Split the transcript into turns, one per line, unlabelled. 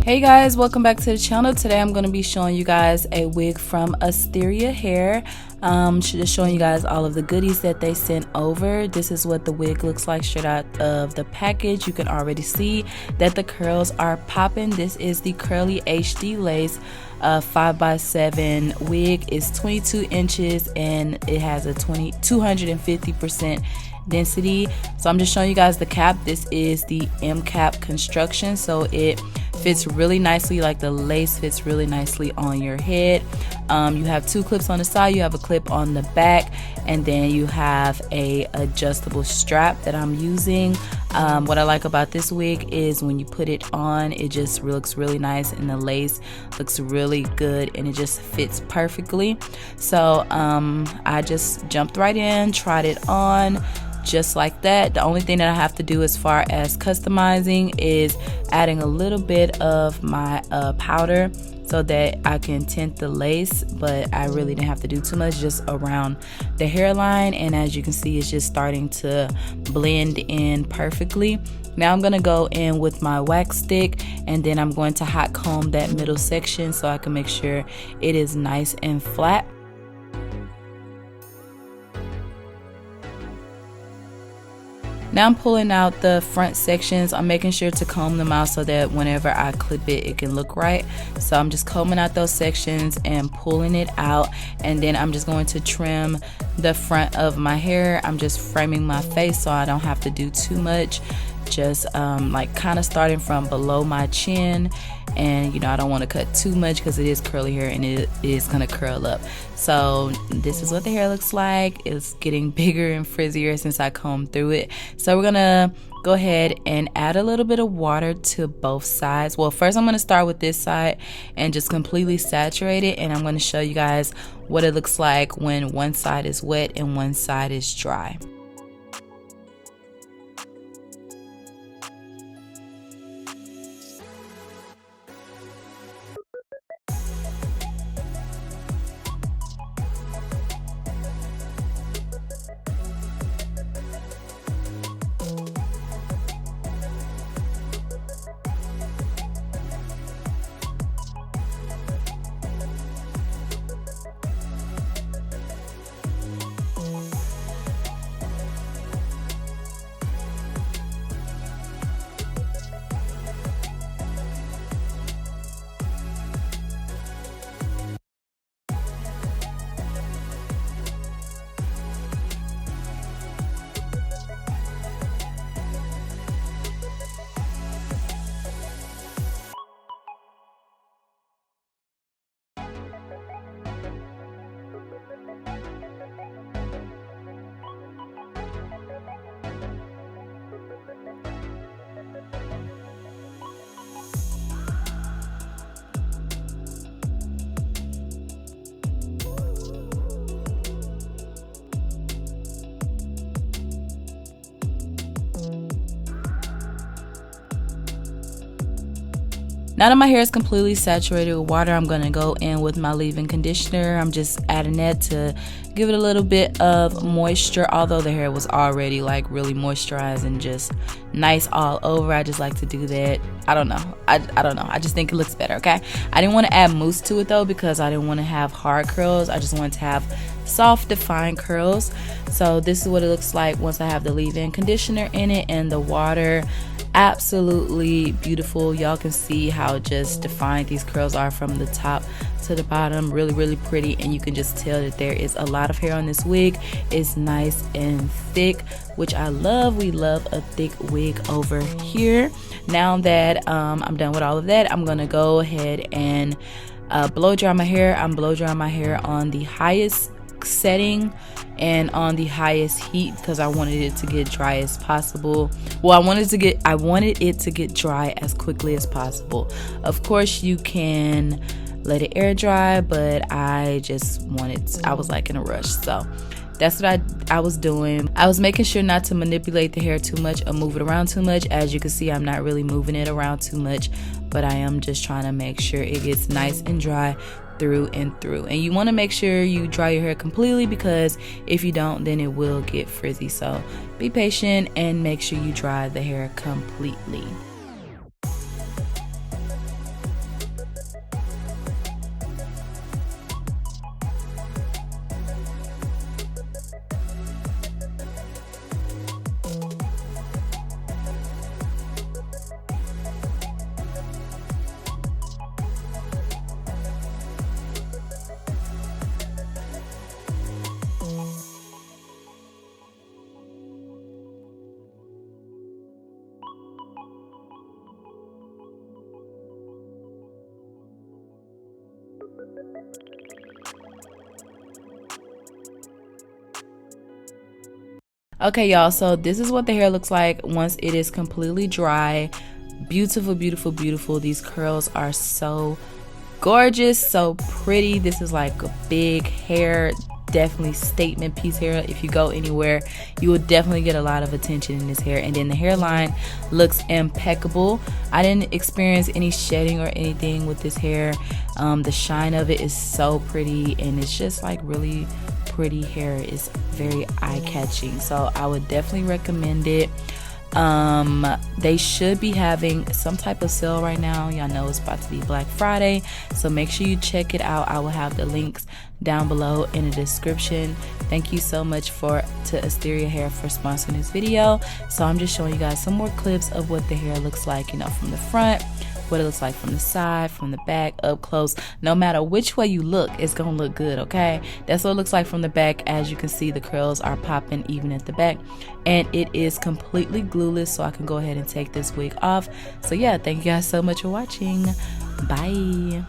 Hey guys, welcome back to the channel. Today I'm going to be showing you guys a wig from Asteria Hair. Just showing you guys all of the goodies that they sent over. This is what the wig looks like straight out of the package. You can already see that the curls are popping. This is the Curly HD Lace 5x7 wig. It's 22 inches and it has a 250% density. So I'm just showing you guys the cap. This is the M cap construction, so it fits really nicely, like the lace fits really nicely on your head. You have two clips on the side, you have a clip on the back, and then you have a adjustable strap that I'm using. What I like about this wig is when you put it on, it just looks really nice and the lace looks really good and it just fits perfectly. So I just jumped right in, tried it on just like that. The only thing that I have to do as far as customizing is adding a little bit of my powder so that I can tint the lace, but I really didn't have to do too much, just around the hairline, and as you can see it's just starting to blend in perfectly. Now I'm gonna go in with my wax stick and then I'm going to hot comb that middle section so I can make sure it is nice and flat. Now I'm pulling out the front sections. I'm making sure to comb them out so that whenever I clip it, it can look right. So I'm just combing out those sections and pulling it out, and then I'm just going to trim the front of my hair. I'm just framing my face so I don't have to do too much. Just like kind of starting from below my chin, and you know, I don't want to cut too much because it is curly hair and it is gonna curl up. So this is what the hair looks like. It's getting bigger and frizzier since I combed through it. So we're gonna go ahead and add a little bit of water to both sides. Well, first I'm gonna start with this side and just completely saturate it, and I'm gonna show you guys what it looks like when one side is wet and one side is dry. Now that my hair is completely saturated with water, I'm going to go in with my leave-in conditioner. I'm just adding that to give it a little bit of moisture. Although the hair was already like really moisturized and just nice all over, I just like to do that. I don't know. I don't know. I just think it looks better, okay? I didn't want to add mousse to it though because I didn't want to have hard curls. I just wanted to have soft, defined curls. So this is what it looks like once I have the leave-in conditioner in it and the water. Absolutely beautiful. Y'all can see how just defined these curls are from the top to the bottom. Really pretty, and you can just tell that there is a lot of hair on this wig. It's nice and thick, which I love. We love a thick wig over here. Now that I'm done with all of that, I'm gonna go ahead and blow dry my hair. I'm blow drying my hair on the highest setting and on the highest heat because I wanted it to get dry as possible. Well, I wanted it to get dry as quickly as possible. Of course you can let it air dry, but I was like in a rush, so that's what I was doing. I was making sure not to manipulate the hair too much or move it around too much. As you can see, I'm not really moving it around too much, but I am just trying to make sure it gets nice and dry through and through. And you want to make sure you dry your hair completely, because if you don't, then it will get frizzy. So be patient and make sure you dry the hair completely. Okay, y'all, so this is what the hair looks like once it is completely dry. Beautiful, beautiful, beautiful. These curls are so gorgeous, so pretty. This is like a big hair, definitely statement piece hair. If you go anywhere, you will definitely get a lot of attention in this hair. And then the hairline looks impeccable. I didn't experience any shedding or anything with this hair. The shine of it is so pretty, and it's just like really pretty hair. It's very eye-catching, so I would definitely recommend it. They should be having some type of sale right now. Y'all know it's about to be Black Friday, so make sure you check it out. I will have the links down below in the description. Thank you so much to Asteria Hair for sponsoring this video. So I'm just showing you guys some more clips of what the hair looks like, you know, from the front, what it looks like from the side, from the back, up close. No matter which way you look, it's gonna look good, okay? That's what it looks like from the back. As you can see, the curls are popping even at the back, and it is completely glueless, so I can go ahead and take this wig off. So yeah, thank you guys so much for watching. Bye.